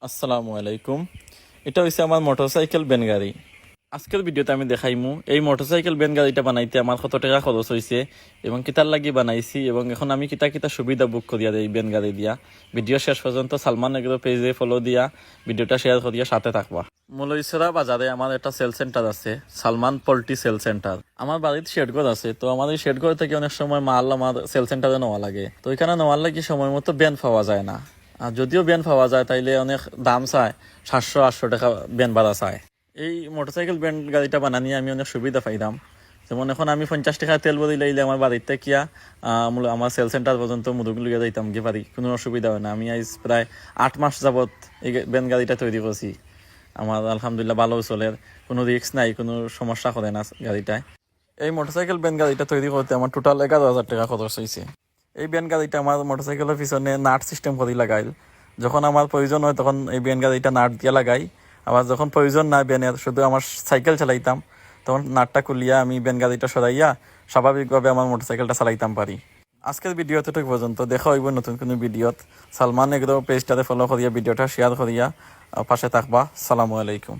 আসসালামু আলাইকুম। এটা হচ্ছে আমার মোটরসাইকেল ভ্যান গাড়ি। আজকের ভিডিওতে আমি দেখাইমু এই মোটরসাইকেল ভ্যান গাড়িটা বানাইতে আমার কত টাকা খরচ হয়েছে এবং কিতার লাগি বানাইছি এবং এখন আমি কিতা কিতা সুবিধা বুক করিয়া এই ভ্যান গাড়ি দিয়া। ভিডিও শেষ পর্যন্ত সালমান এগ্রো পেজে ফলো দিয়া ভিডিওটা শেয়ার করিয়া সাথে থাকবা। মৌলইসরা বাজারে আমার একটা সেল সেন্টার আছে, সালমান পোল্ট্রি সেল সেন্টার। আমার বাড়িতে শেডঘর আছে, তো আমার এই শেডঘর থেকে অনেক সময় মাল আমার সেল সেন্টারে নেওয়া লাগে, তো ওইখানে নেওয়ার লাগে সময় মতো ভ্যান পাওয়া যায় না। আর যদিও ভ্যান পাওয়া যায় তাইলে অনেক দাম চায়, 700-800 টাকা ভ্যান ভাড়া চায়। এই মোটরসাইকেল ভ্যান গাড়িটা বানানি আমি অনেক সুবিধা পাইলাম। যেমন এখন আমি 50 টাকা তেল বদলে লাইলে আমার বাড়িতে কিয়া আমার সেল সেন্টার পর্যন্ত মুরুগ লইয়া যাইতাম গিয়ে পারি, কোনো অসুবিধা হয় না। আমি আজ প্রায় 8 মাস যাবত এই ভ্যান গাড়িটা তৈরি করছি। আমার আলহামদুলিল্লাহ ভালো চলে, কোনো রিস্ক নাই, কোনো সমস্যা করে না গাড়িটায়। এই মোটরসাইকেল ভ্যান গাড়িটা তৈরি করতে আমার টোটাল 11,000 টাকা খরচ হয়েছে। এই ভ্যান গাড়িটা আমার মোটরসাইকেলের পিছনে নাট সিস্টেম করে লাগাইল। যখন আমার প্রয়োজন হয় তখন এই ভ্যান গাড়িটা নাট দিয়ে লাগাই, আবার যখন প্রয়োজন না ভ্যানের, শুধু আমার সাইকেল চালাইতাম, তখন নাটটা খুলিয়া আমি ভ্যান গাড়িটা সরাইয়া স্বাভাবিকভাবে আমার মোটরসাইকেলটা চালাইতাম পারি। আজকের ভিডিও এতটুকু পর্যন্ত। দেখা হইব নতুন কোনো ভিডিওত। সালমান এগ্রো পেজটাতে ফলো করিয়া ভিডিওটা শেয়ার করিয়া পাশে থাকবা। সালামু আলাইকুম।